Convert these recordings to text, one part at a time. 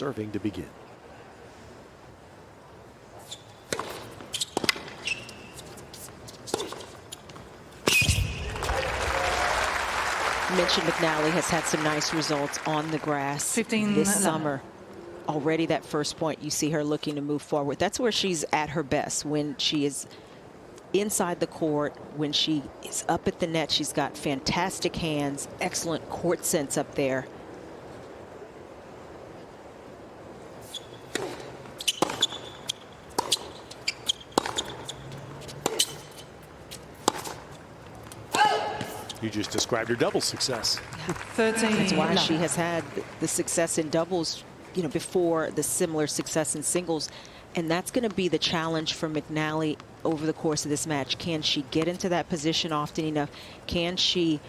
serving to begin. Mentioned McNally has had some nice results on the grass this summer. Already that first point, you see her looking to move forward. That's where she's at her best, when she is inside the court, when she is up at the net. She's got fantastic hands, excellent court sense up there. You just described her double success. 13. That's why she has had the success in doubles, you know, before the similar success in singles. And that's going to be the challenge for McNally over the course of this match. Can she get into that position often enough? Can she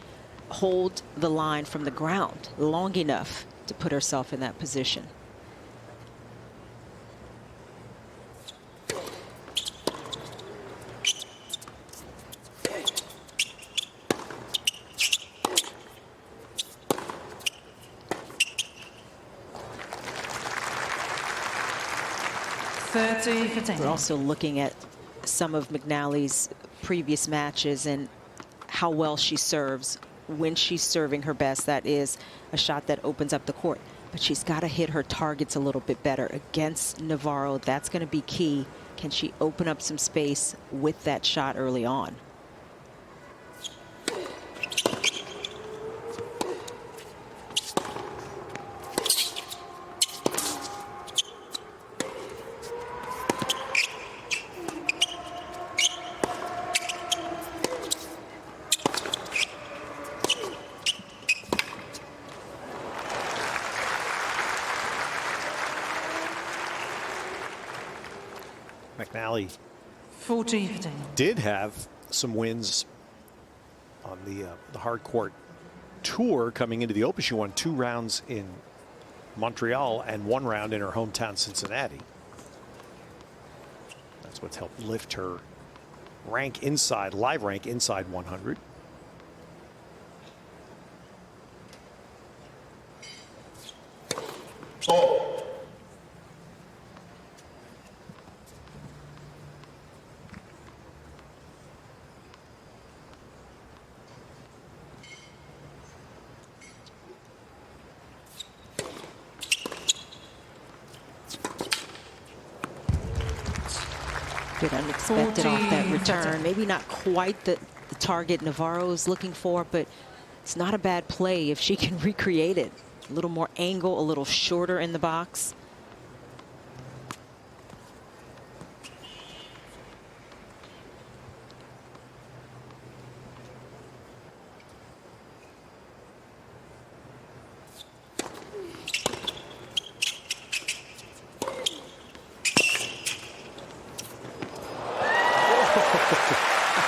hold the line from the ground long enough to put herself in that position? We're also looking at some of McNally's previous matches and how well she serves when she's serving her best. That is a shot that opens up the court. But she's got to hit her targets a little bit better. Against Navarro, that's going to be key. Can she open up some space with that shot early on? McNally 14-15. did have some wins on the hard court tour coming into the Open. She won 2 rounds in Montreal and 1 round in her hometown Cincinnati. That's what's helped lift her rank inside, live rank inside 100. Bit unexpected off that return. Maybe not quite the target Navarro is looking for, but it's not a bad play if she can recreate it. A little more angle, a little shorter in the box.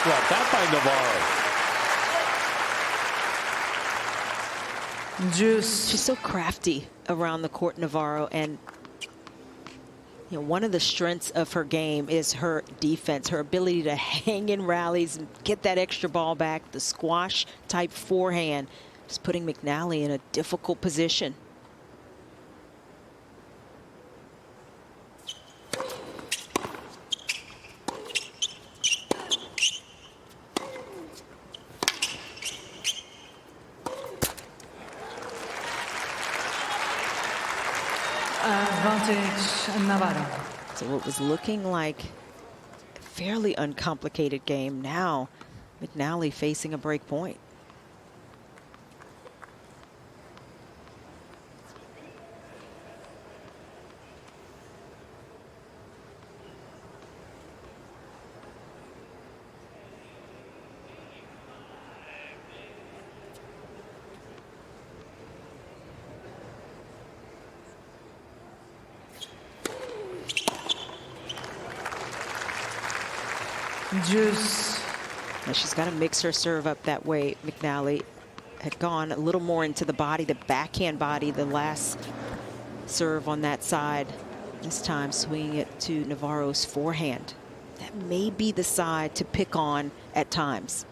Well, that by Navarro. She's so crafty around the court, Navarro, and you know, one of the strengths of her game is her defense, her ability to hang in rallies and get that extra ball back, the squash type forehand, just putting McNally in a difficult position. Advantage Navarro. So what was looking like a fairly uncomplicated game, now McNally facing a break point. Now she's got to mix her serve up that way. McNally had gone a little more into the body, the backhand body, the last serve on that side. This time swinging it to Navarro's forehand. That may be the side to pick on at times.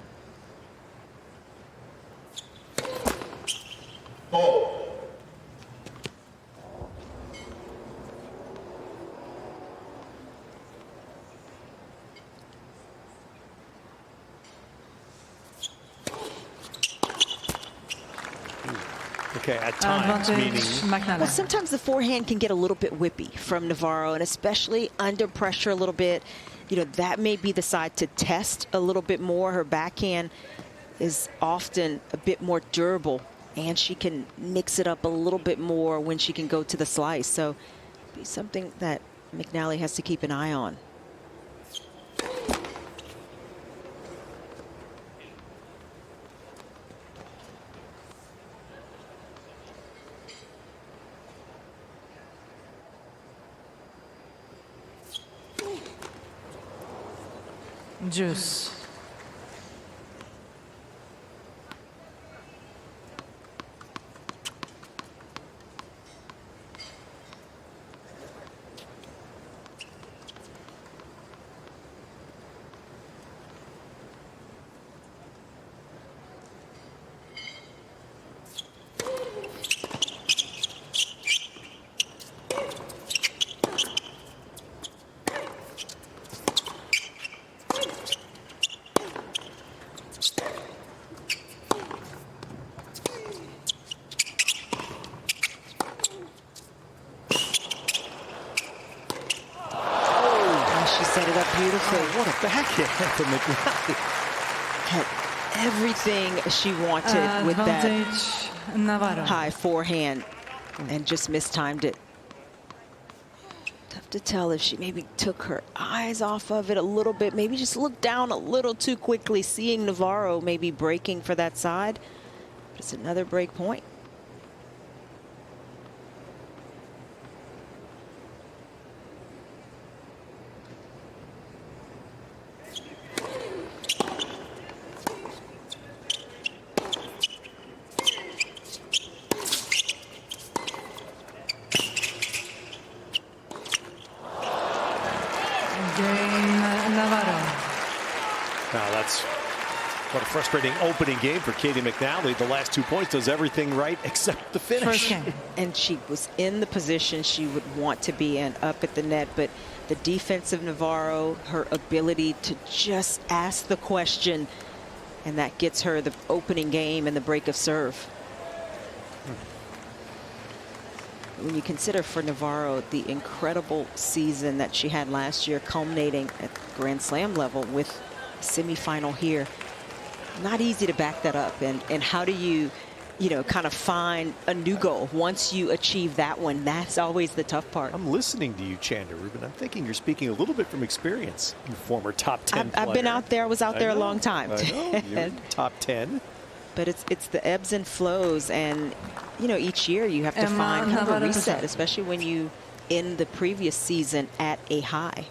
Okay, at times, meaning. Advantage, Well, McNally. sometimes the forehand can get a little bit whippy from Navarro, and especially under pressure a little bit. You know, that may be the side to test a little bit more. Her backhand is often a bit more durable, and she can mix it up a little bit more when she can go to the slice. So be something that McNally has to keep an eye on. Juice. Set it up beautifully. Oh, what a backhand from McNally. Had everything she wanted with that Advantage, Navarro. high forehand and just mistimed it. Tough to tell if she maybe took her eyes off of it a little bit, maybe just looked down a little too quickly, seeing Navarro maybe breaking for that side. But it's another break point. Now that's what a frustrating opening game for Caty McNally. The last 2 points does everything right except the First finish. game. And she was in the position she would want to be in, up at the net, but the defense of Navarro, her ability to just ask the question, and that gets her the opening game and the break of serve. When you consider for Navarro the incredible season that she had last year, culminating at Grand Slam level with a semifinal here, not easy to back that up. And how do you kind of find a new goal once you achieve that one? That's always the tough part. I'm listening to you, Chanda Rubin. I'm thinking you're speaking a little bit from experience. You former top 10 player. I've been out there. I was out there a long time. I know. You're top 10. But it's the ebbs and flows, and each year you have to Emma find kind of a Navarro. reset, especially when you end the previous season at a high.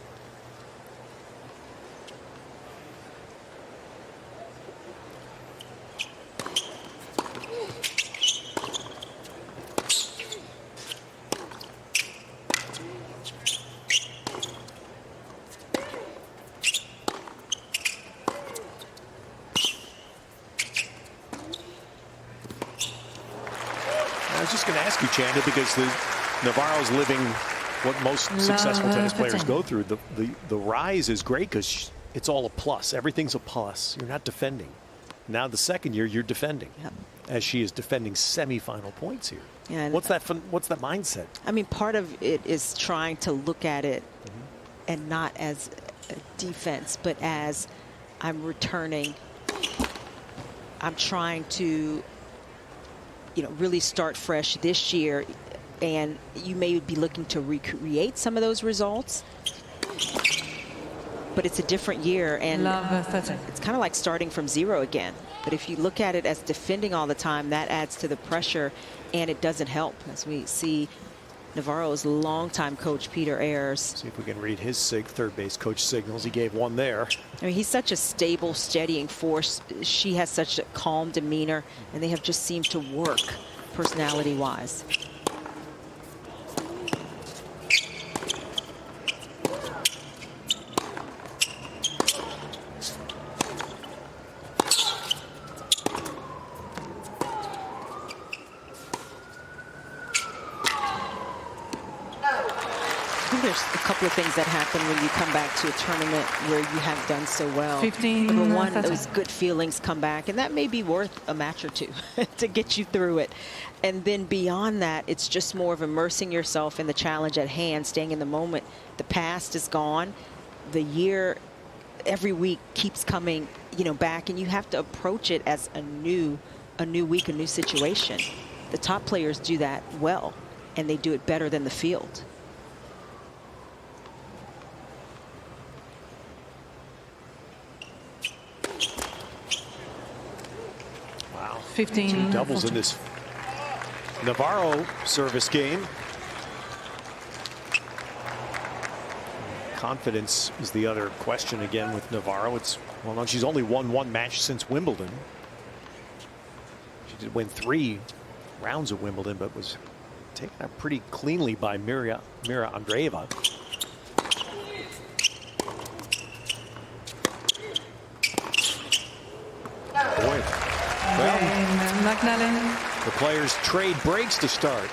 I was just going to ask you, Chanda, because Navarro's living what most successful tennis players go through. The rise is great because it's all a plus. Everything's a plus. You're not defending. Now the second year you're defending, as she is defending semifinal points here. Yeah, what's that mindset? I mean, part of it is trying to look at it and not as a defense, but as I'm returning. I'm trying to really start fresh this year, and you may be looking to recreate some of those results, but it's a different year, and it's kind of like starting from zero again. But if you look at it as defending all the time, that adds to the pressure, and it doesn't help, as we see Navarro's longtime coach, Peter Ayers. See if we can read his third base coach signals. He gave one there. I mean, he's such a stable, steadying force. She has such a calm demeanor, and they have just seemed to work personality-wise. think there's a couple of things that happen when you come back to a tournament where you have done so well. 15. Number one, those good feelings come back, and that may be worth a match or two to get you through it. And then beyond that, it's just more of immersing yourself in the challenge at hand, staying in the moment. The past is gone. The year, every week keeps coming, you know, back, and you have to approach it as a new week, a new situation. The top players do that well, and they do it better than the field. Wow. 15. Two doubles in this Navarro service game. Confidence is the other question again with Navarro. It's, well, no, she's only won one match since Wimbledon. She did win 3 rounds of Wimbledon, but was taken out pretty cleanly by Mira Andreeva. Boy. Well, McNally. the players trade breaks to start.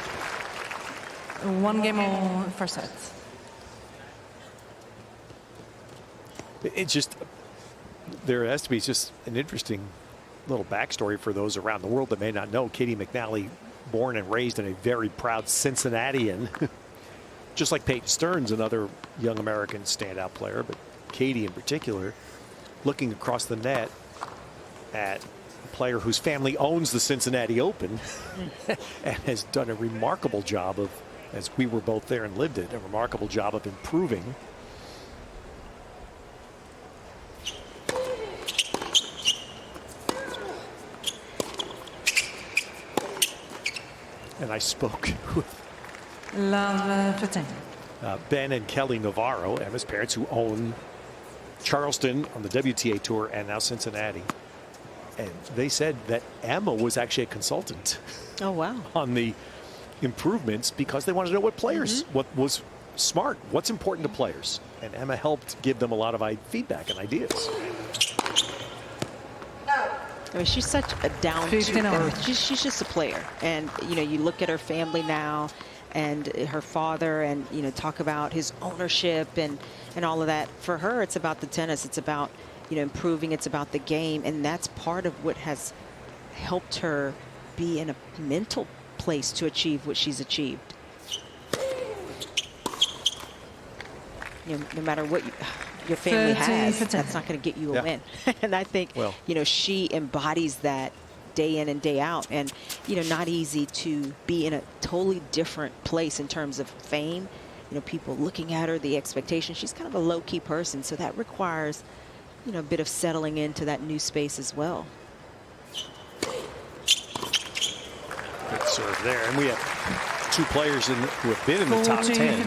1 game on first set. It's just, there has to be just an interesting little backstory for those around the world that may not know. Caty McNally, born and raised in a very proud Cincinnatian, just like Peyton Stearns, another young American standout player, but Caty in particular, looking across the net at a player whose family owns the Cincinnati Open and has done a remarkable job of, as we were both there and lived it, a remarkable job of improving. And I spoke with Ben and Kelly Navarro, Emma's parents, who own Charleston on the WTA Tour and now Cincinnati. And they said that Emma was actually a consultant. Oh, wow. On the improvements because they wanted to know what players, what was smart, what's important to players. And Emma helped give them a lot of feedback and ideas. I mean, she's such a down-to-earth. She's just a player. And, you know, you look at her family now and her father and, you know, talk about his ownership and all of that. For her, it's about the tennis. It's about, you know, improving. It's about the game. And that's part of what has helped her be in a mental place to achieve what she's achieved. You know, no matter what your family has, that's not going to get you a win. And I think, you know, she embodies that day in and day out. And, you know, not easy to be in a totally different place in terms of fame. You know, people looking at her, the expectation. She's kind of a low-key person, so that requires, you know, a bit of settling into that new space as well. Good serve there. And we have 2 players who have been in the top 10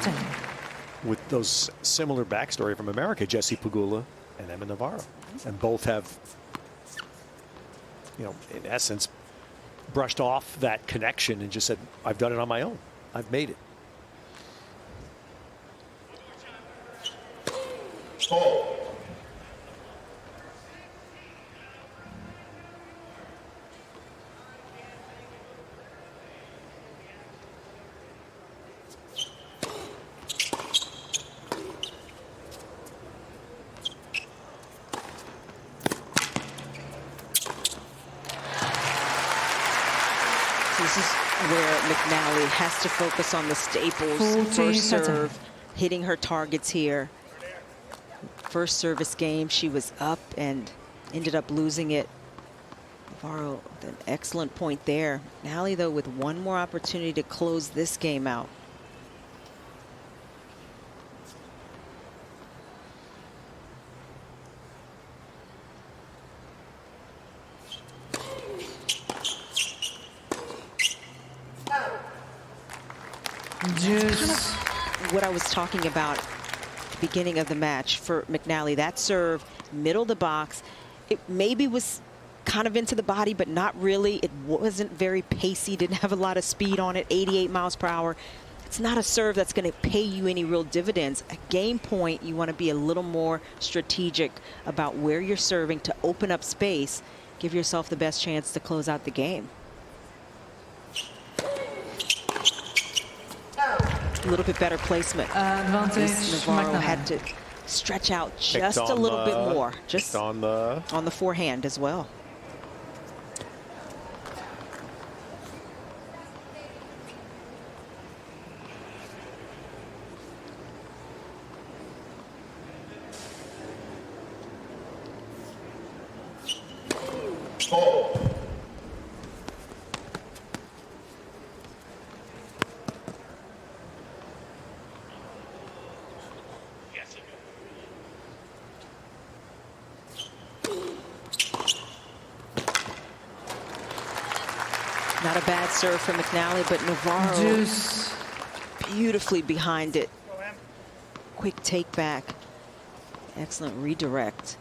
with those similar backstory from America, Jessie Pegula and Emma Navarro. And both have, you know, in essence, brushed off that connection and just said, I've done it on my own. I've made it. This is where McNally has to focus on the staples. First serve, hitting her targets here. First service game, she was up and ended up losing it. Navarro with an excellent point there. McNally, though, with one more opportunity to close this game out. Kind of what I was talking about at the beginning of the match for McNally. That serve, middle of the box, it maybe was kind of into the body, but not really. It wasn't very pacey, didn't have a lot of speed on it, 88 miles per hour. It's not a serve that's going to pay you any real dividends. At game point, you want to be a little more strategic about where you're serving to open up space, give yourself the best chance to close out the game. little bit better placement. Advantage Navarro McNally. had to stretch out just a little bit more. Just on the forehand as well. Not a bad serve from McNally, but Navarro Deuce. beautifully behind it. Quick take back. Excellent redirect.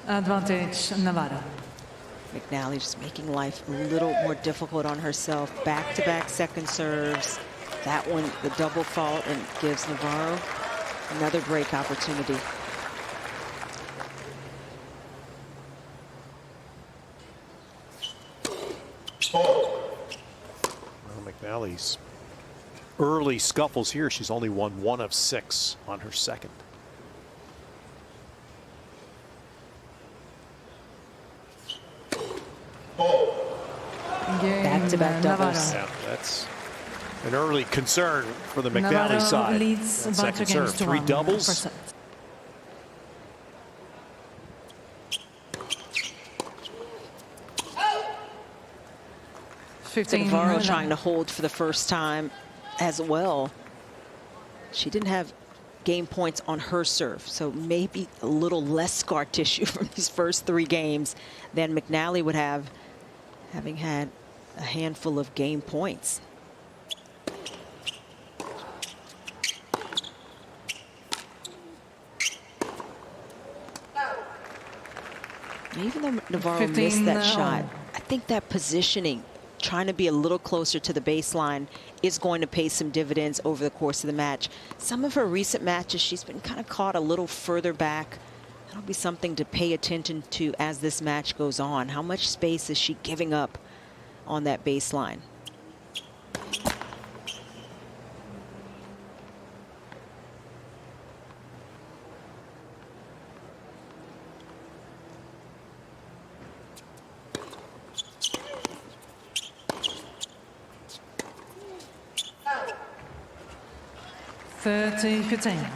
Advantage Navarro. McNally just making life a little more difficult on herself. Back-to-back second serves. That one, the double fault, and gives Navarro another break opportunity. Well, McNally's early scuffles here. She's only won 1 of 6 on her second. Back-to-back doubles. Yeah, that's an early concern for the McNally Navarro side. leads That by second 2 games serve, to 3 1 doubles. for set. Navarro trying to hold for the first time as well. She didn't have game points on her serve, so maybe a little less scar tissue from these first 3 games than McNally would have, having had a handful of game points. Even though Navarro missed that shot, I think that positioning, trying to be a little closer to the baseline, is going to pay some dividends over the course of the match. Some of her recent matches, she's been kind of caught a little further back. That'll be something to pay attention to as this match goes on. How much space is she giving up on that baseline? (30-15).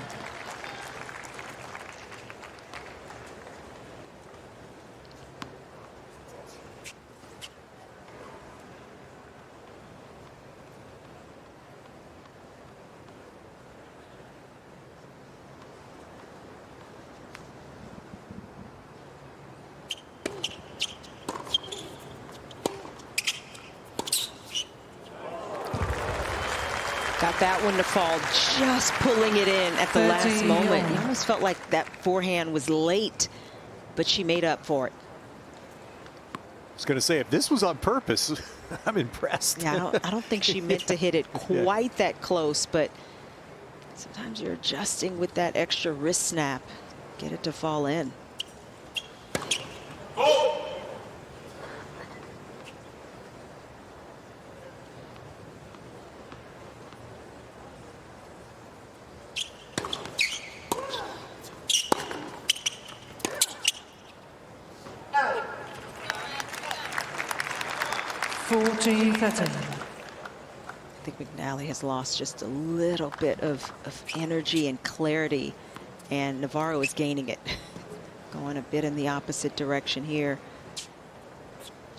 Got that one to fall, just pulling it in at the last moment. You almost felt like that forehand was late, but she made up for it. I was going to say, if this was on purpose, I'm impressed. Yeah, I don't think she meant to hit it quite that close, but sometimes you're adjusting with that extra wrist snap. Get it to fall in. (40-13). I think McNally has lost just a little bit of energy and clarity, and Navarro is gaining it. Going a bit in the opposite direction here.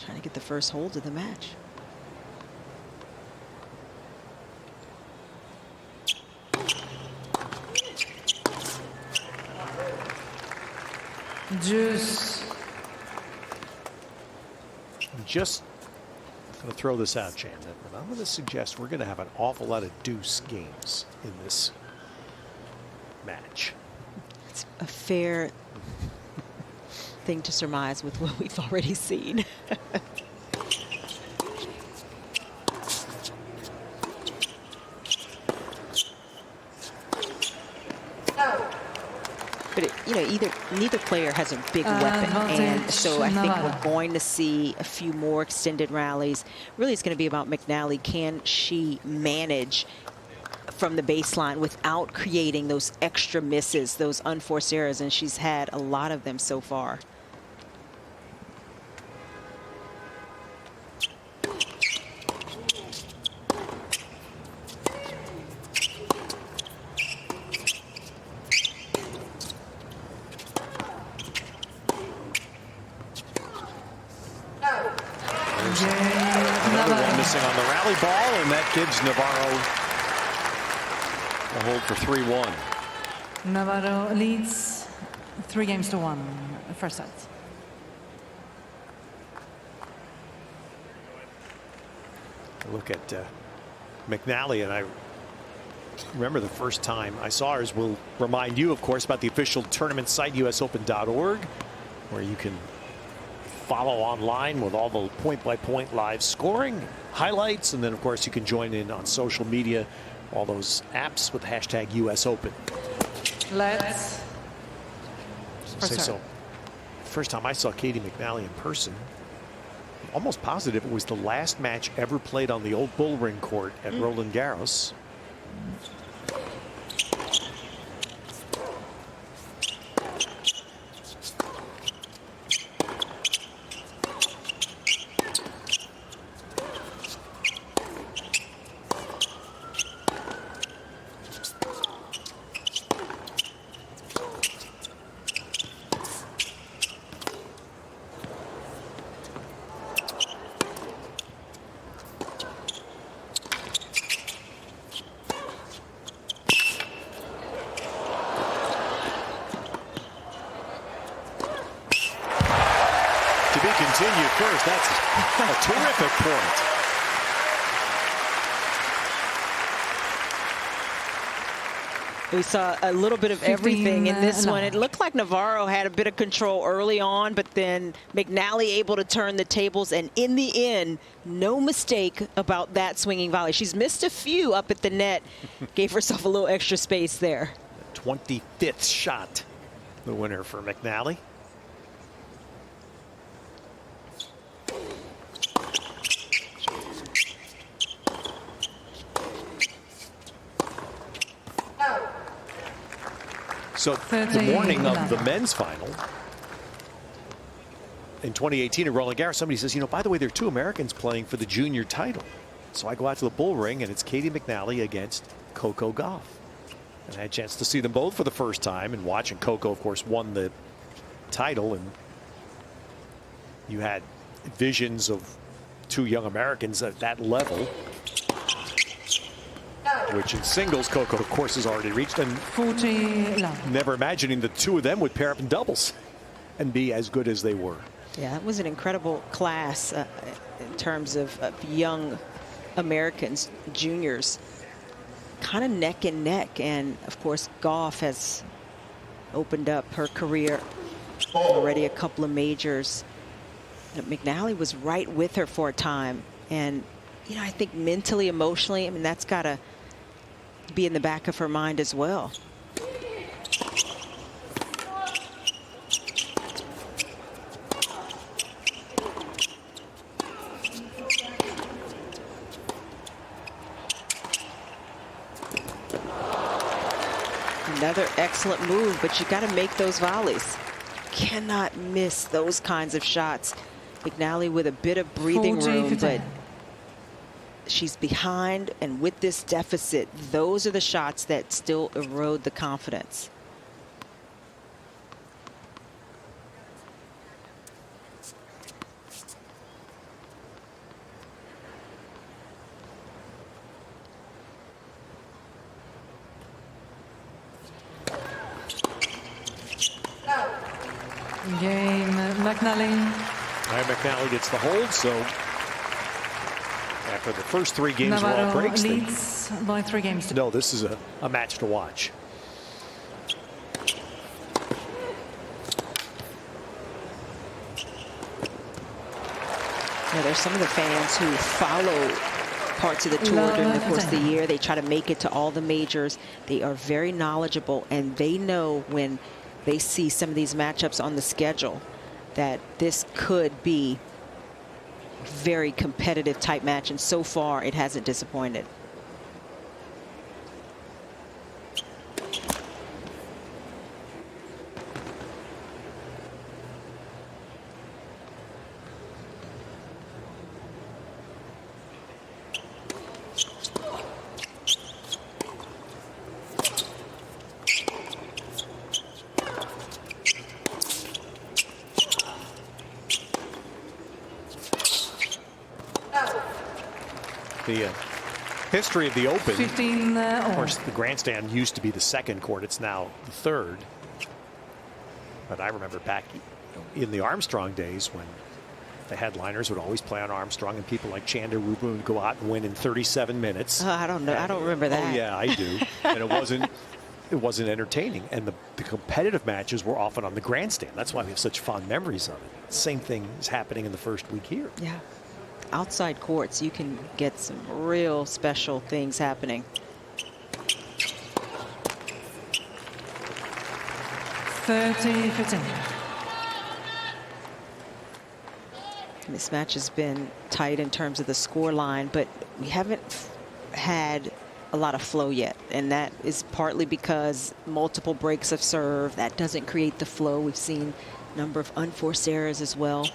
Trying to get the first hold of the match. Deuce. I'm just going to throw this out, Jan, and I'm going to suggest we're going to have an awful lot of deuce games in this match. It's a fair thing to surmise with what we've already seen. But neither player has a big weapon, and so I think we're going to see a few more extended rallies. Really, it's going to be about McNally. Can she manage from the baseline without creating those extra misses, those unforced errors? And she's had a lot of them so far. Another one missing on the rally ball, and that gives Navarro a hold for 3-1. Navarro leads 3-1, first set. Look at McNally, and I remember the first time I saw hers. Will remind you, of course, about the official tournament site, usopen.org, where you can follow online with all the point-by-point live scoring, highlights, and then, of course, you can join in on social media, all those apps with the hashtag US Open. Let's say so. First time I saw Caty McNally in person, almost positive it was the last match ever played on the old Bullring court at Roland Garros. To be continued first. That's a terrific point. We saw a little bit of everything in this one. It looked like Navarro had a bit of control early on, but then McNally able to turn the tables, and in the end, no mistake about that swinging volley. She's missed a few up at the net, gave herself a little extra space there. 25th shot, the winner for McNally. So the morning of the men's final in 2018 at Roland Garros, somebody says, by the way, there are two Americans playing for the junior title. So I go out to the bull ring, and it's Caty McNally against Coco Gauff. And I had a chance to see them both for the first time and watch. And Coco, of course, won the title. And you had visions of two young Americans at that level, which in singles, Coco, of course, has already reached. And 40 love. Never imagining the two of them would pair up in doubles and be as good as they were. Yeah, that was an incredible class in terms of young Americans, juniors, kind of neck and neck. And, of course, Gauff has opened up her career already, a couple of majors. McNally was right with her for a time. And, I think mentally, emotionally, that's got to be in the back of her mind as well. Another excellent move, but you got to make those volleys. Cannot miss those kinds of shots. McNally with a bit of breathing room, but she's behind, and with this deficit, those are the shots that still erode the confidence. Game, McNally. McNally gets the hold, so after the first 3 games were all breaks, leads by 3 games. No, this is a match to watch. there's some of the fans who follow parts of the tour during the course of the year. They try to make it to all the majors. They are very knowledgeable, and they know when they see some of these matchups on the schedule that this could be very competitive type match, and so far it hasn't disappointed. The history of the Open, 15 of course, the grandstand used to be the second court. It's now the third. But I remember back in the Armstrong days when the headliners would always play on Armstrong, and people like Chandler Rubu would go out and win in 37 minutes. I don't know. I don't remember that. Oh yeah, I do. And it wasn't entertaining. And the competitive matches were often on the grandstand. That's why we have such fond memories of it. Same thing is happening in the first week here. Yeah. Outside courts, you can get some real special things happening. This match has been tight in terms of the score line, but we haven't had a lot of flow yet, and that is partly because multiple breaks of serve. That doesn't create the flow. We've seen a number of unforced errors as well,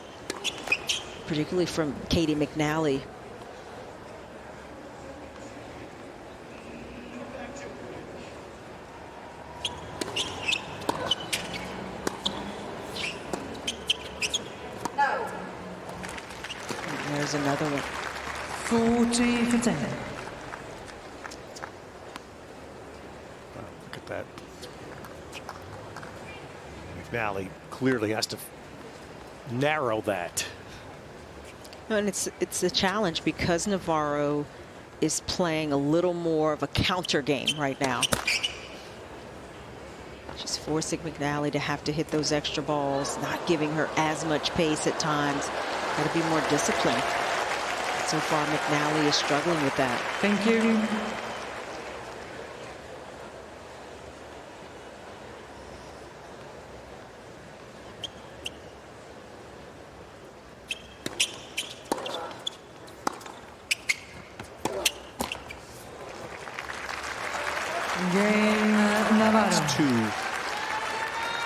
particularly from Caty McNally. And there's another one. 40-15. Wow, look at that. McNally clearly has to narrow that. And it's a challenge because Navarro is playing a little more of a counter game right now. She's forcing McNally to have to hit those extra balls, not giving her as much pace at times. Got to be more disciplined. So far, McNally is struggling with that. Thank you. Game Navarro. It's 2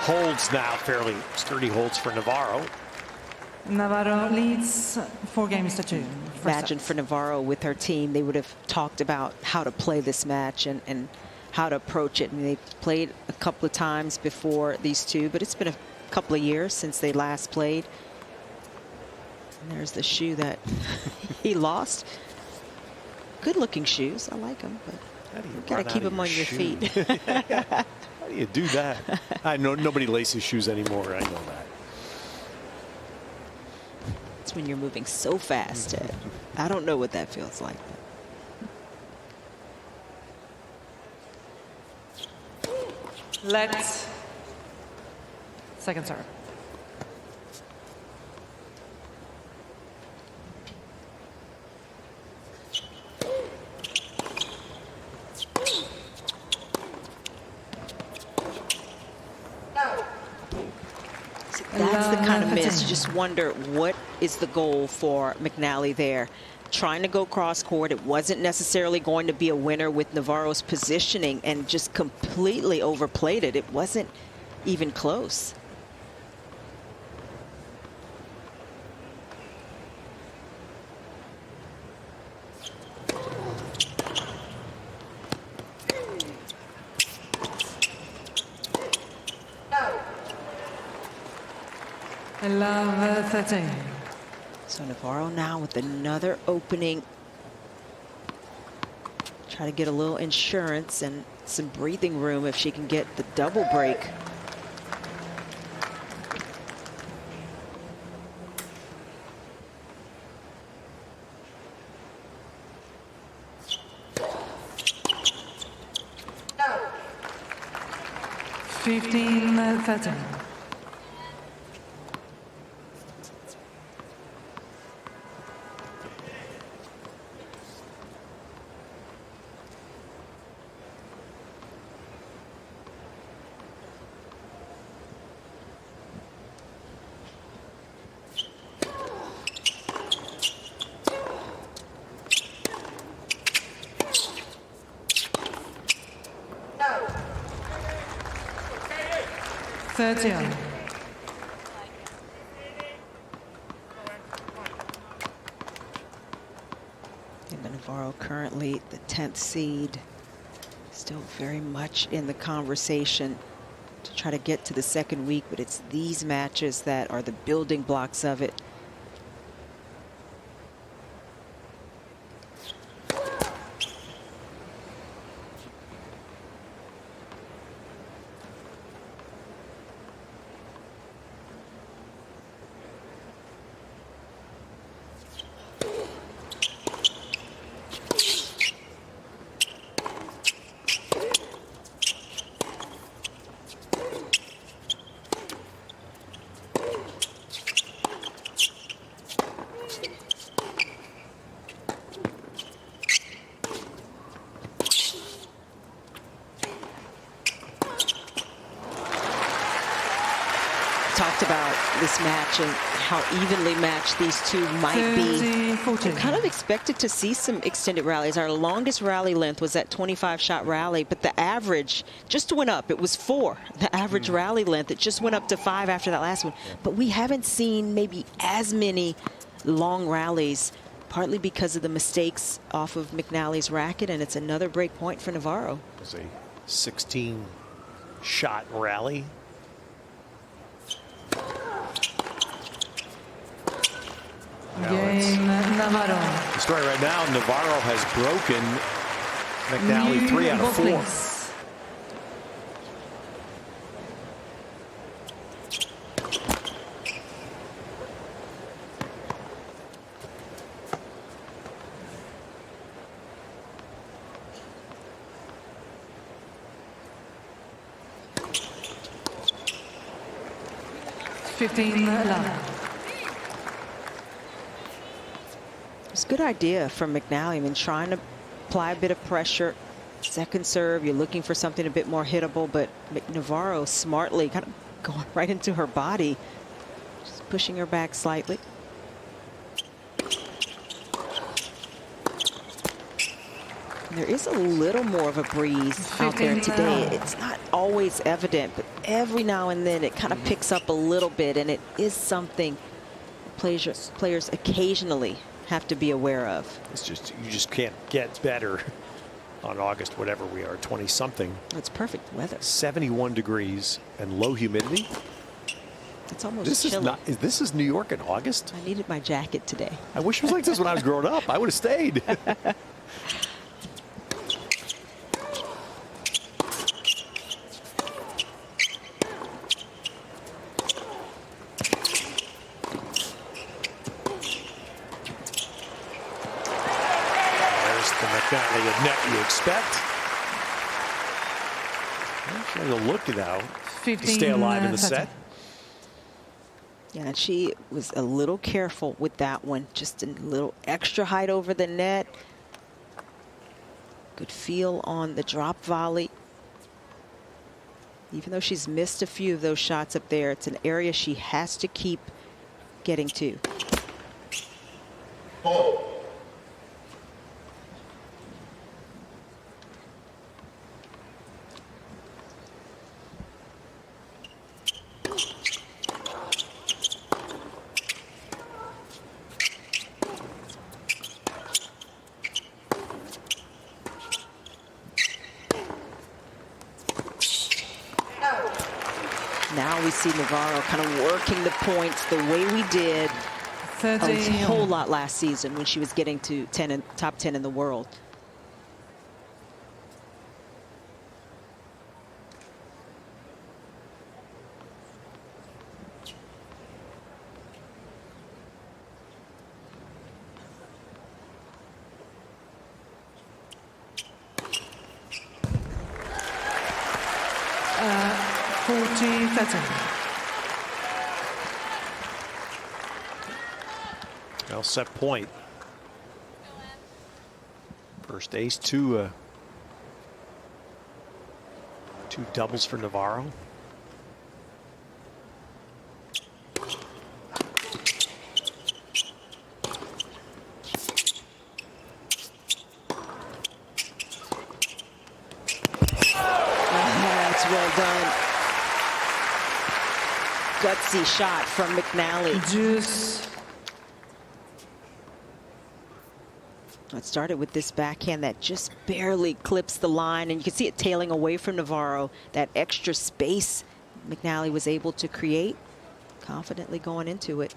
holds now, fairly sturdy holds for Navarro. Navarro leads 4-2. Imagine for Navarro with her team, they would have talked about how to play this match and how to approach it. And they've played a couple of times before these two, but it's been a couple of years since they last played. And there's the shoe that he lost. Good looking shoes. I like them, but you got to keep them on your feet. How do you do that? I know nobody laces shoes anymore. I know that. It's when you're moving so fast. I don't know what that feels like. Let's second serve. That's the kind of miss. You just wonder what is the goal for McNally there. Trying to go cross court. It wasn't necessarily going to be a winner with Navarro's positioning, and just completely overplayed it. It wasn't even close. I love 13. So Navarro now with another opening. Try to get a little insurance and some breathing room if she can get the double break. No. 15-13. 30. Emma Navarro currently the 10th seed. Still very much in the conversation to try to get to the second week, but it's these matches that are the building blocks of it. Talked about this match and how evenly matched these two might be. 40. Kind of expected to see some extended rallies. Our longest rally length was that 25-shot rally, but the average just went up. It was 4, the average rally length. It just went up to 5 after that last one. But we haven't seen maybe as many long rallies, partly because of the mistakes off of McNally's racket, and it's another break point for Navarro. It was a 16-shot rally. Game Navarro. The story right now, Navarro has broken McNally 3 out of 4. Please. It's a good idea from McNally. I mean, trying to apply a bit of pressure. Second serve, you're looking for something a bit more hittable, but Navarro smartly kind of going right into her body, just pushing her back slightly. There is a little more of a breeze out there today. It's not always evident, but every now and then it kind of picks up a little bit, and it is something players occasionally have to be aware of. It's just, you just can't get better on August, whatever we are, 20-something. It's perfect weather. 71 degrees and low humidity. It's almost This is chilly. not. This is New York in August. I needed my jacket today. I wish it was like this when I was growing up. I would have stayed. McNally net you expect. Actually, a look now to stay alive in the set. Yeah, and she was a little careful with that one. Just a little extra height over the net. Good feel on the drop volley. Even though she's missed a few of those shots up there, it's an area she has to keep getting to. Oh. Now we see Navarro kind of working the points the way we did a whole lot last season when she was getting to top 10 in the world. Well, set point. First ace, two doubles for Navarro. That's well done. gutsy shot from McNally. Deuce. It started with this backhand that just barely clips the line, and you can see it tailing away from Navarro. That extra space McNally was able to create, confidently going into it.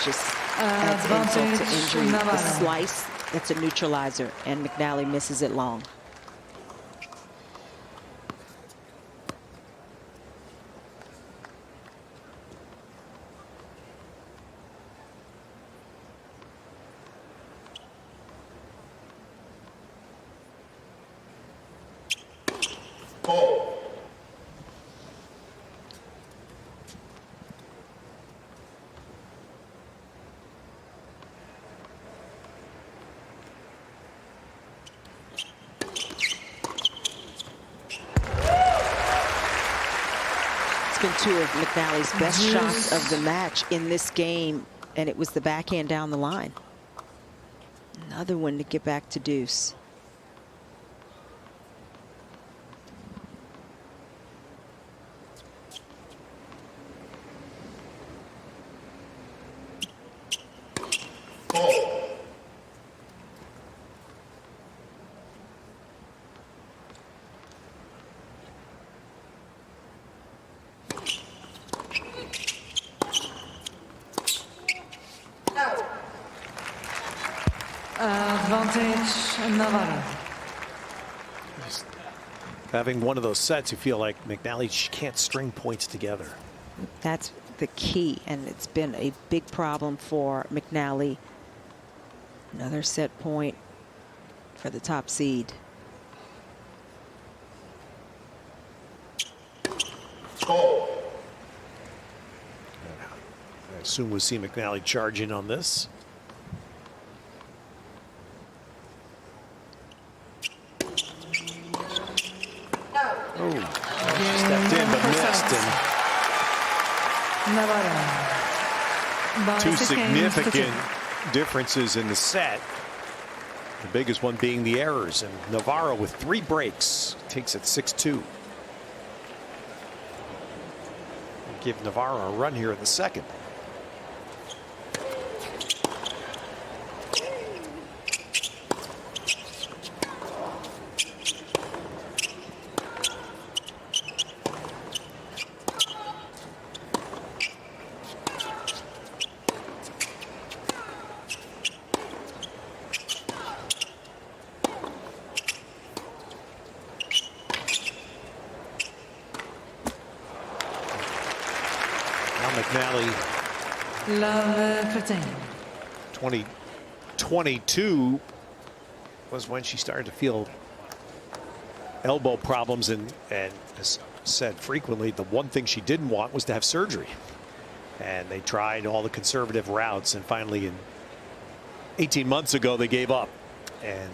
Just adds insult to injury. The slice, that's a neutralizer, and McNally misses it long. Two of McNally's best shots of the match in this game, and it was the backhand down the line. Another one to get back to deuce. Advantage, Navarro. Having one of those sets, you feel like McNally can't string points together. That's the key, and it's been a big problem for McNally. Another set point for the top seed. I assume we'll see McNally charge in on this. Stepped in but missed, and two significant differences in the set. The biggest one being the errors, and Navarro with 3 breaks takes it 6-2. Give Navarro a run here in the second. McNally, 2022 was when she started to feel elbow problems, and as said frequently, the one thing she didn't want was to have surgery. And they tried all the conservative routes, and finally, 18 months ago, they gave up. And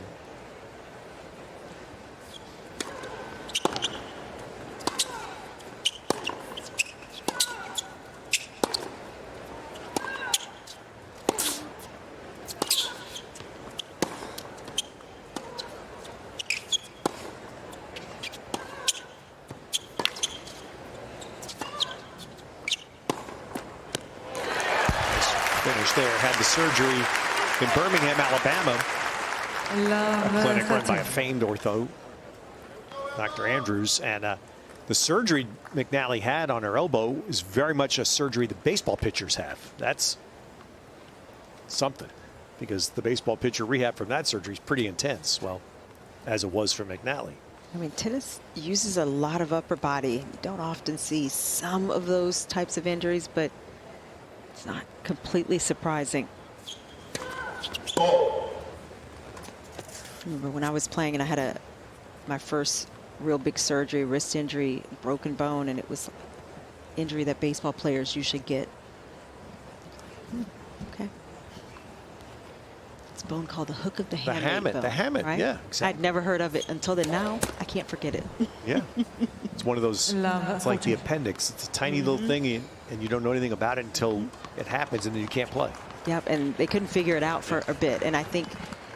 there, had the surgery in Birmingham, Alabama. A clinic run by a famed ortho, Dr. Andrews. And the surgery McNally had on her elbow is very much a surgery that baseball pitchers have. That's something, because the baseball pitcher rehab from that surgery is pretty intense. Well, as it was for McNally. I mean, tennis uses a lot of upper body. You don't often see some of those types of injuries, but it's not completely surprising. Remember when I was playing and I had my first real big surgery, wrist injury, broken bone, and it was injury that baseball players usually get. Okay. It's a bone called the hook of the hamate bone. The hamate, right? yeah, exactly. I'd never heard of it until then. Now I can't forget it. Yeah. It's one of those, it's like the appendix. It's a tiny little thing, and you don't know anything about it until it happens, and then you can't play. Yep, and they couldn't figure it out for a bit. And I think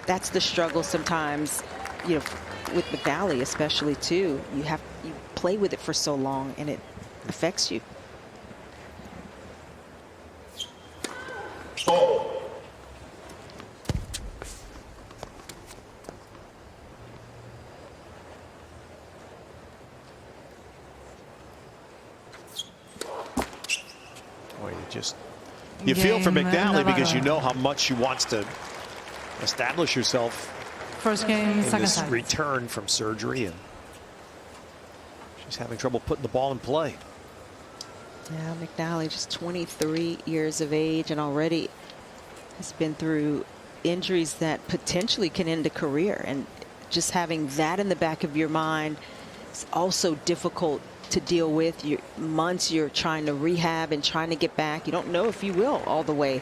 that's the struggle sometimes, you know, with McNally especially too. You play with it for so long, and it affects you. You feel for McNally because you know how much she wants to establish herself First game, in second this set. return from surgery, and she's having trouble putting the ball in play. Yeah, McNally, just 23 years of age, and already has been through injuries that potentially can end a career. And just having that in the back of your mind is also difficult to deal with. Months you're trying to rehab and trying to get back. You don't know if you will all the way.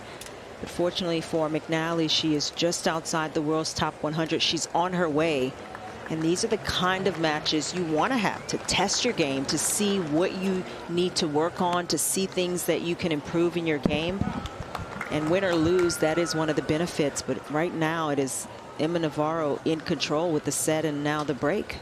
But fortunately for McNally, she is just outside the world's top 100. She's on her way. And these are the kind of matches you want to have to test your game, to see what you need to work on, to see things that you can improve in your game. And win or lose, that is one of the benefits. But right now it is Emma Navarro in control with the set and now the break.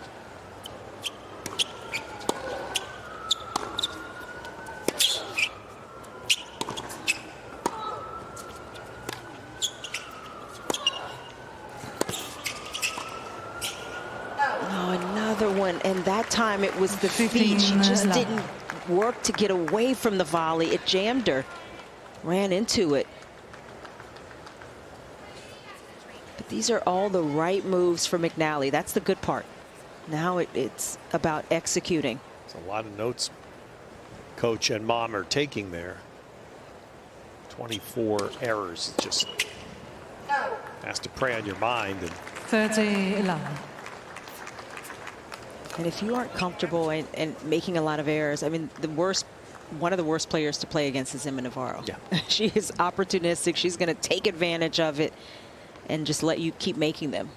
And that time it was the feet. She just didn't work to get away from the volley. It jammed her, ran into it. But these are all the right moves for McNally. That's the good part. Now it's about executing. There's a lot of notes coach and mom are taking there. 24 errors. It just has to prey on your mind. And 30-11. And if you aren't comfortable and making a lot of errors, I mean, one of the worst players to play against is Emma Navarro. Yeah. She is opportunistic. She's going to take advantage of it and just let you keep making them.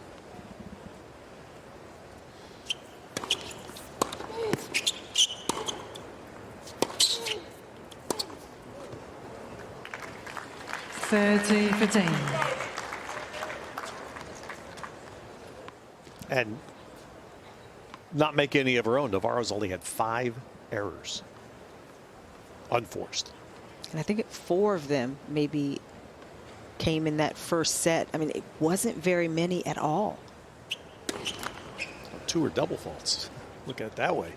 And not make any of her own. Navarro's only had 5 errors, unforced. And I think 4 of them maybe came in that first set. I mean, it wasn't very many at all. 2 are double faults. Look at it that way.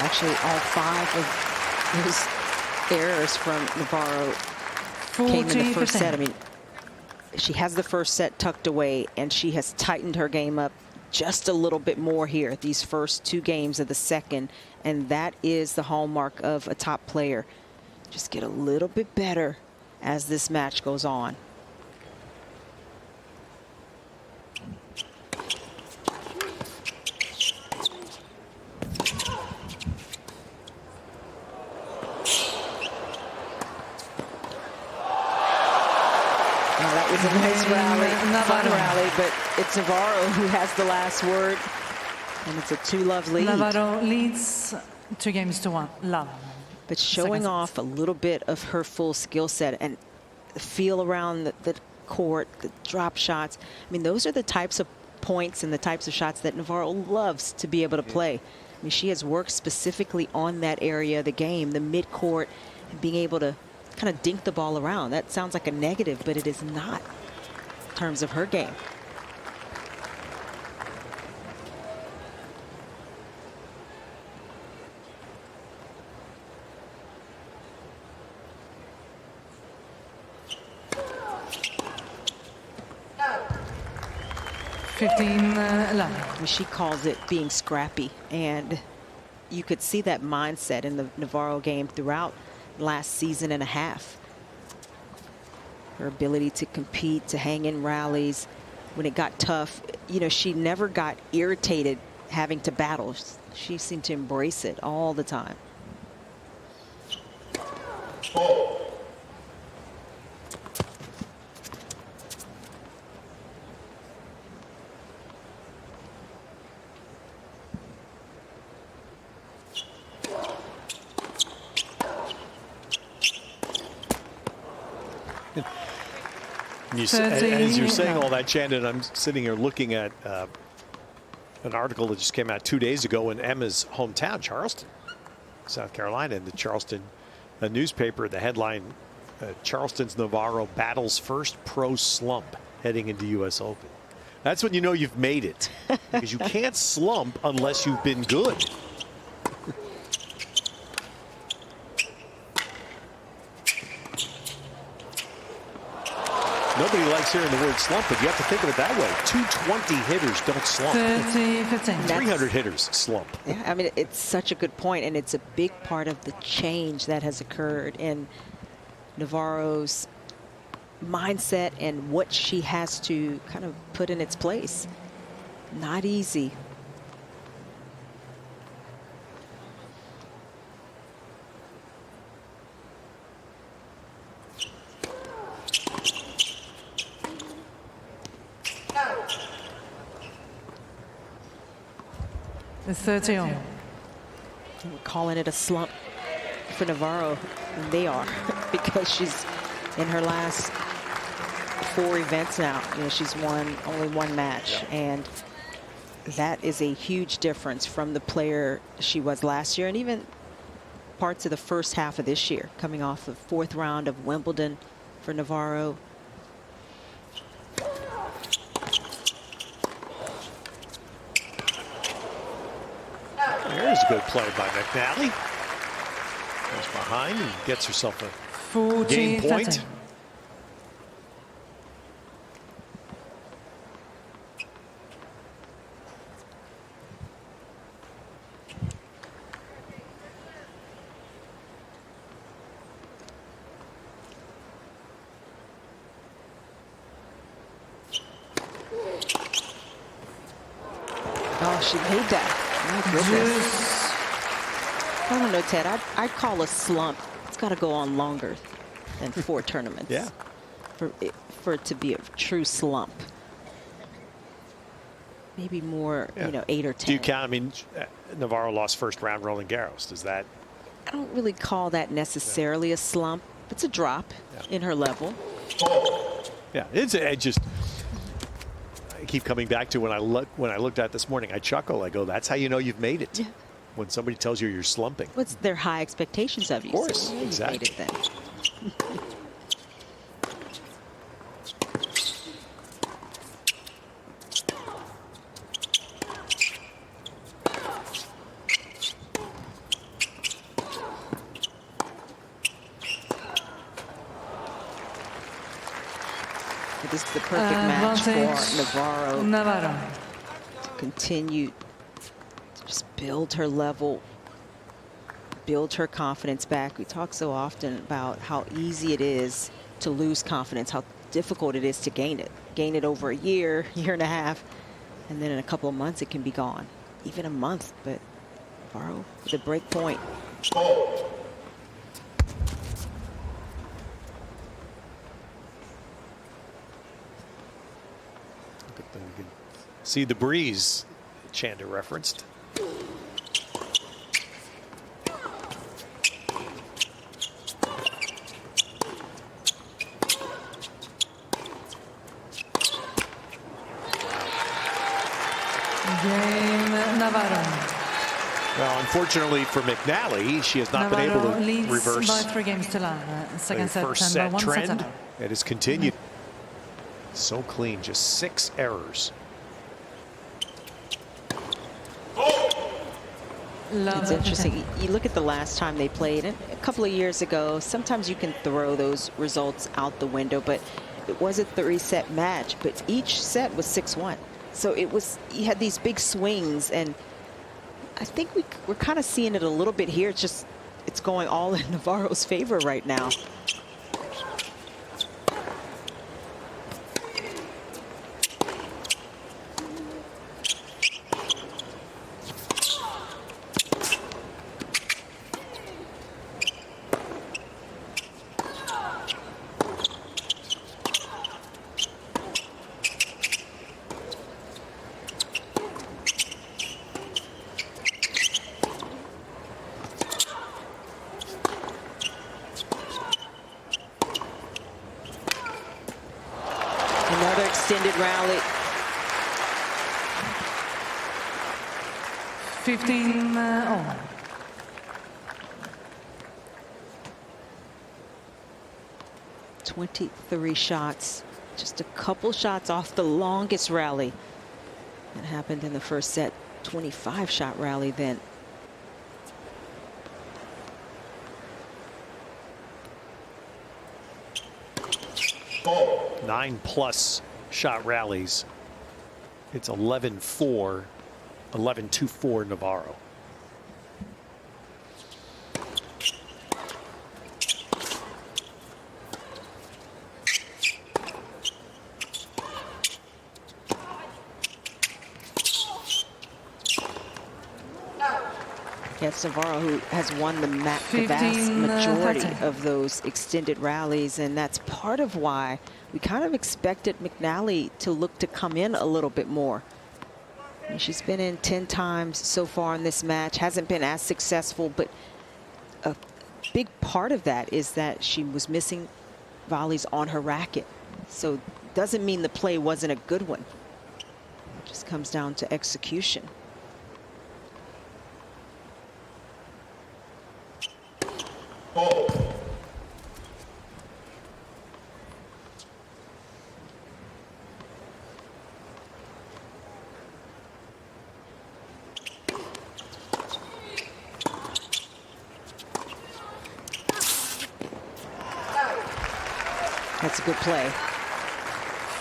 Actually, all 5 of those errors from Navarro came in the first set. I mean, she has the first set tucked away, and she has tightened her game up just a little bit more here, these first 2 games of the second, and that is the hallmark of a top player. Just get a little bit better as this match goes on. It's a nice rally, fun rally, but it's Navarro who has the last word, and it's a 2-love lead. Navarro leads 2-1 love. But showing off a little bit of her full skill set and the feel around the court, the drop shots. I mean, those are the types of points and the types of shots that Navarro loves to be able to play. I mean, she has worked specifically on that area of the game, the mid-court, and being able to kind of dink the ball around. That sounds like a negative, but it is not in terms of her game. 15-11. She calls it being scrappy, and you could see that mindset in the Navarro game throughout last season and a half. Her ability to compete, to hang in rallies when it got tough. You know, she never got irritated having to battle. She seemed to embrace it all the time. As you're saying all that, Shannon, I'm sitting here looking at an article that just came out 2 days ago in Emma's hometown, Charleston, South Carolina, in the Charleston newspaper. The headline, Charleston's Navarro battles first pro slump heading into U.S. Open. That's when you know you've made it, because you can't slump unless you've been good. Nobody likes hearing the word slump, but you have to think of it that way. 220 hitters don't slump. 30-15. 300 hitters slump. Yeah, I mean, it's such a good point, and it's a big part of the change that has occurred in Navarro's mindset and what she has to kind of put in its place. Not easy. The 30-on. We're calling it a slump for Navarro, and they are, because she's in her last 4 events now. You know, she's won only 1 match, and that is a huge difference from the player she was last year, and even parts of the first half of this year, coming off the 4th round of Wimbledon for Navarro. There's a good play by McNally. Goes behind and gets herself a game point. Oh, she made that. My goodness. I don't know, Ted. I'd call a slump. It's got to go on longer than 4 tournaments. Yeah. For it to be a true slump. Maybe more, you know, 8 or 10. Do you count? I mean, Navarro lost first round Roland Garros. Does that? I don't really call that necessarily a slump. It's a drop in her level. Yeah, it just. I keep coming back to when I looked at it this morning. I chuckle. I go, "That's how you know you've made it." Yeah. When somebody tells you you're slumping. What's their high expectations of you? Of course, so, yeah, exactly. You made it then. This is the perfect match for Navarro to continue to just build her level, build her confidence back. We talk so often about how easy it is to lose confidence, how difficult it is to gain it. Gain it over a year, year and a half, and then in a couple of months it can be gone. Even a month, but Navarro with a break point. You can see the breeze Chanda referenced. Game Navarro. Well, unfortunately for McNally, she has not Navarro been able to reverse by 3 games to none. Second set, first set one trend. set. It has continued. So clean, just 6 errors. It's interesting. You look at the last time they played, and a couple of years ago, sometimes you can throw those results out the window, but it was a 3-set match, but each set was 6-1. So it was, you had these big swings, and I think we're kind of seeing it a little bit here. It's just, it's going all in Navarro's favor right now. Another extended rally. 15 all. .23 shots. Just a couple shots off the longest rally. That happened in the first set. 25-shot rally then. Oh. 9+ shot rallies. It's 11-4, 11-2-4 Navarro. Yes, Navarro, who has won the vast majority of those extended rallies, and that's part of why we kind of expected McNally to look to come in a little bit more. I mean, she's been in 10 times so far in this match, hasn't been as successful, but a big part of that is that she was missing volleys on her racket. So doesn't mean the play wasn't a good one. It just comes down to execution. Oh. That's a good play.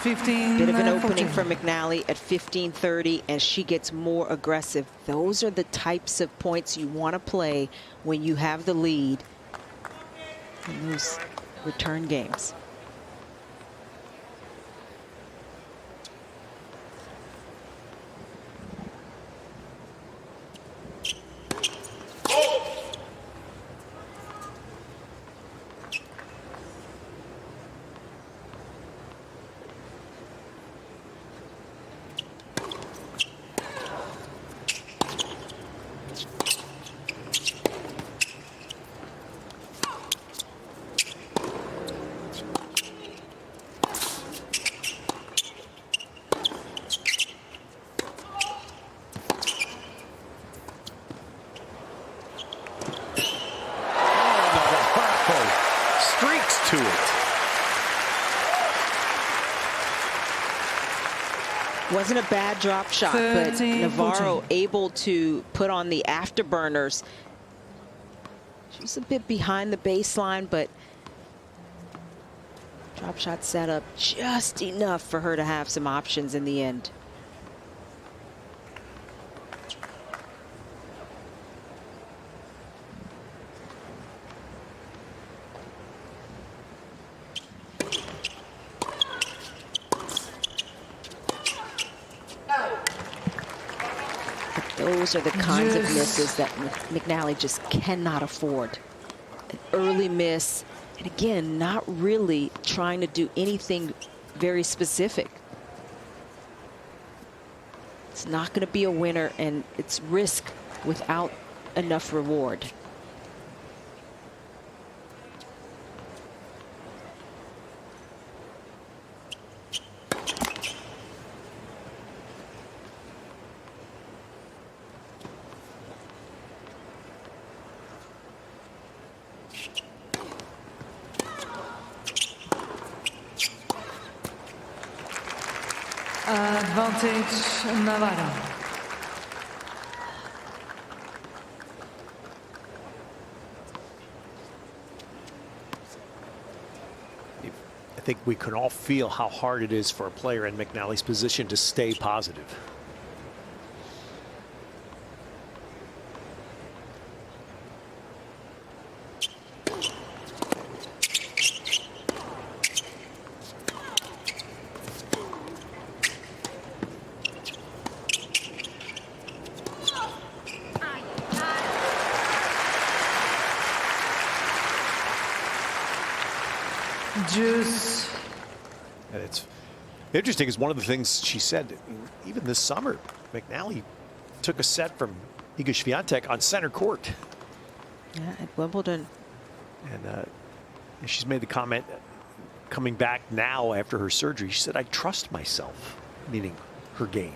15. Bit of an opening for McNally at 15-30, and she gets more aggressive. Those are the types of points you want to play when you have the lead in those return games. Streaks to it. Wasn't a bad drop shot, but Navarro able to put on the afterburners. She's a bit behind the baseline, but drop shot set up just enough for her to have some options in the end. Those are the kinds of misses that McNally just cannot afford. An early miss, and again, not really trying to do anything very specific. It's not going to be a winner, and it's risk without enough reward. Advantage Navarro. I think we can all feel how hard it is for a player in McNally's position to stay positive. Juice. And it's interesting, is one of the things she said, even this summer, McNally took a set from Iga Swiatek on center court. Yeah, at Wimbledon. And she's made the comment coming back now after her surgery. She said, I trust myself, meaning her game.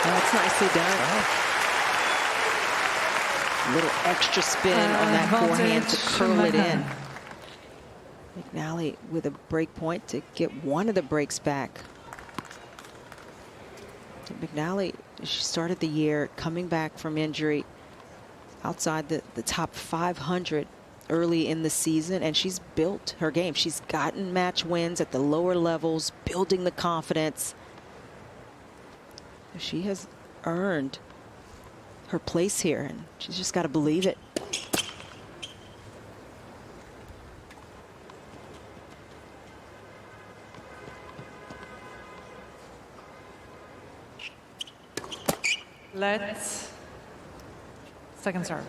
That's nicely done. A little extra spin on that forehand to curl it in. McNally with a break point to get one of the breaks back. McNally, she started the year coming back from injury outside the top 500 early in the season, and she's built her game. She's gotten match wins at the lower levels, building the confidence. She has earned her place here, and she's just got to believe it. Let's second serve.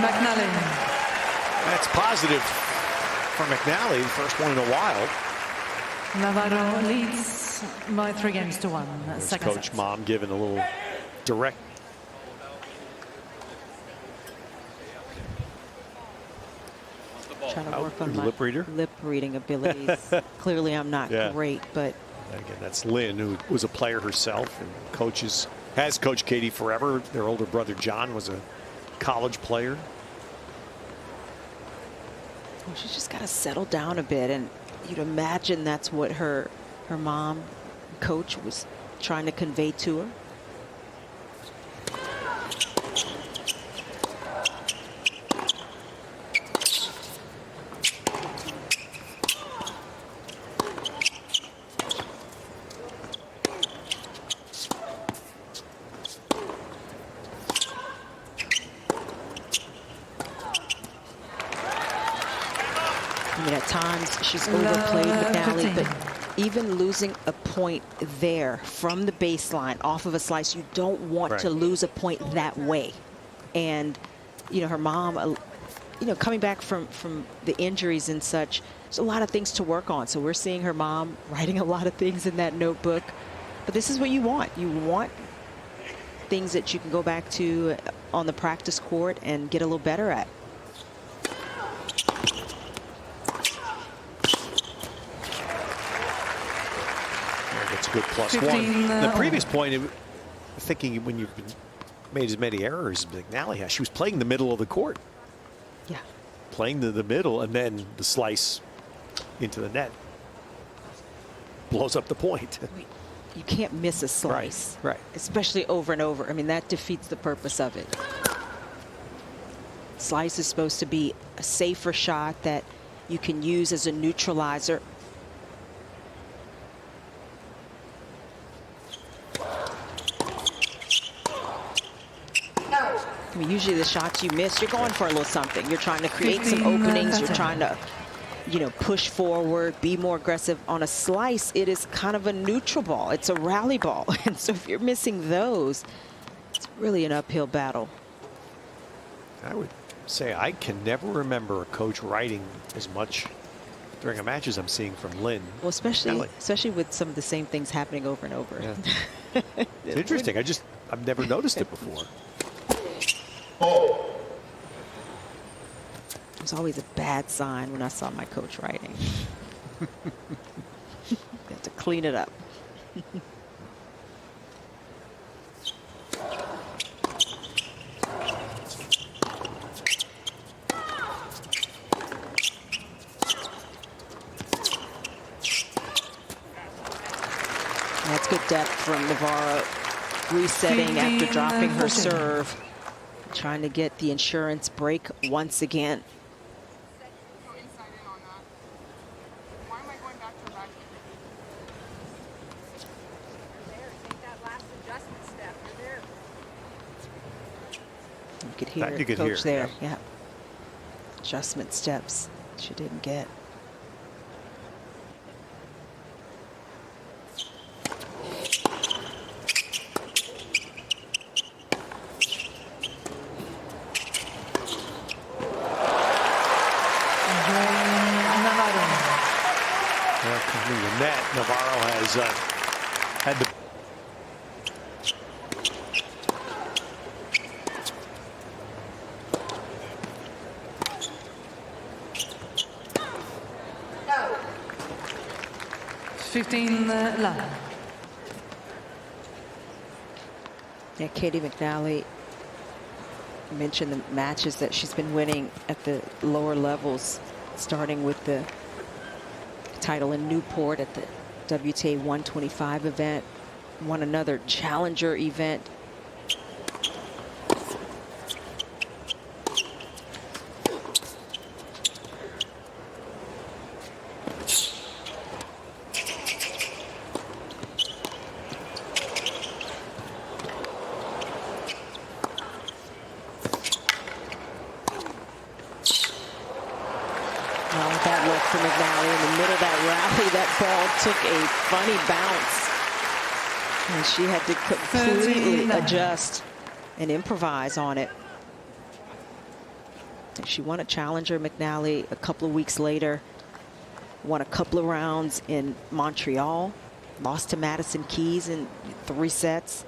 McNally. That's positive for McNally, the first one in a while. Navarro leads by 3-1. Second Coach set. Mom giving a little direct. Trying to work on my lip reader? lip reading abilities. Clearly I'm not great, but Again, that's Lynn, who was a player herself and has coached Caty forever. Their older brother John was a college player. she's just got to settle down a bit, and you'd imagine that's what her mom, coach, was trying to convey to her. I mean, at times she's overplayed McNally, but even losing a point there from the baseline off of a slice, you don't want to lose a point that way. And, you know, her mom, you know, coming back from the injuries and such, there's a lot of things to work on. So we're seeing her mom writing a lot of things in that notebook. But this is what you want. You want things that you can go back to on the practice court and get a little better at. That's a good +1. The previous point, thinking when you've made as many errors as McNally has, she was playing the middle of the court. Yeah. Playing the middle, and then the slice into the net blows up the point. You can't miss a slice. Right. Especially over and over. I mean, that defeats the purpose of it. Slice is supposed to be a safer shot that you can use as a neutralizer. I mean, usually the shots you miss, you're going for a little something. You're trying to create some openings. You're trying to, you know, push forward, be more aggressive. On a slice, it is kind of a neutral ball. It's a rally ball. And so if you're missing those, It's really an uphill battle. I would say I can never remember a coach writing as much during a match as I'm seeing from Lynn. Well, especially McNally. with some of the same things happening over and over. Yeah. It's interesting. I've never noticed it before. It was always a bad sign when I saw my coach writing. You have to clean it up. That's good depth from Navarro, resetting after dropping her serve, trying to get the insurance break once again. You could hear That you could coach hear, there. Yeah. Adjustment steps she didn't get. Coming the net, Navarro has had the. Yeah, Caty McNally mentioned the matches that she's been winning at the lower levels, starting with the title in Newport at the WTA 125 event, won another challenger event. That look for McNally in the middle of that rally. That ball took a funny bounce, and she had to completely adjust and improvise on it. She won a challenger, McNally, a couple of weeks later. Won a couple of rounds in Montreal. Lost to Madison Keys in 3 sets.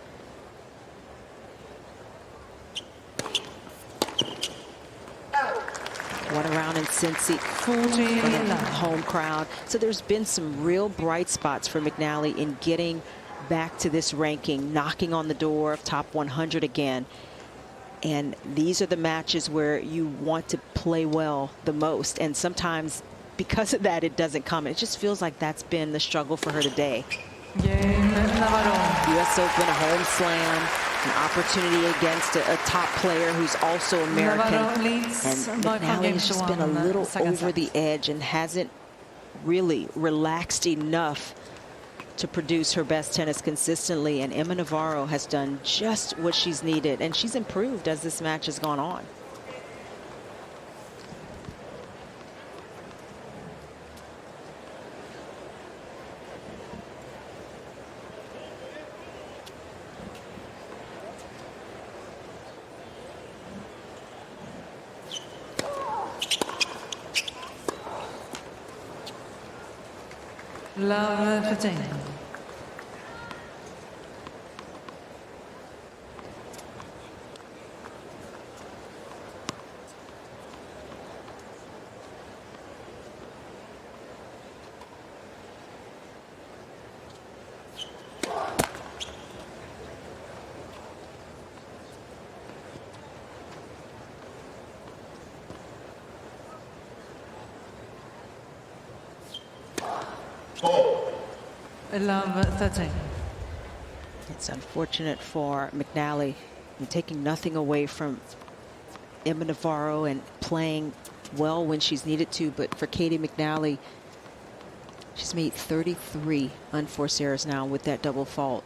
Won a round in Cincy for the home crowd. So there's been some real bright spots for McNally in getting back to this ranking, knocking on the door of top 100 again. And these are the matches where you want to play well the most. And sometimes because of that, it doesn't come. It just feels like that's been the struggle for her today. US Open, a home slam, an opportunity against a top player who's also American. And McNally has just been a little over the edge and hasn't really relaxed enough to produce her best tennis consistently. And Emma Navarro has done just what she's needed, and she's improved as this match has gone on. Love 15. Love 13. It's unfortunate for McNally, taking nothing away from Emma Navarro and playing well when she's needed to. But for Caty McNally, she's made 33 unforced errors now with that double fault.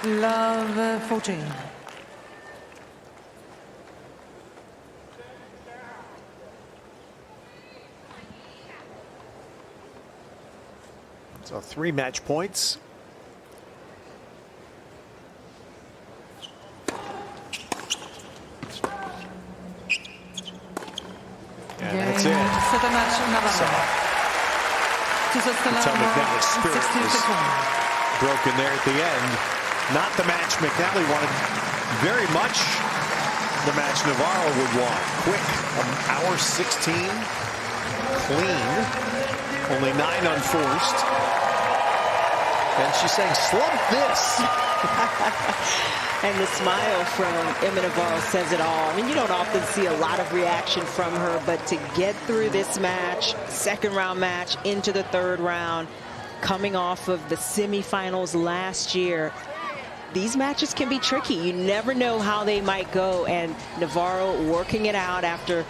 Love 14. So 3 match points. And that's it. Set a match Navarro. Until McNally's spirit was broken there at the end. Not the match McNally wanted very much. The match Navarro would want. Quick, hour 16, clean, only 9 unforced. And she's saying, slump this. And the smile from Emma Navarro says it all. I mean, you don't often see a lot of reaction from her, but to get through this match, second round match, into the third round, coming off of the semifinals last year, these matches can be tricky. You never know how they might go, and Navarro working it out after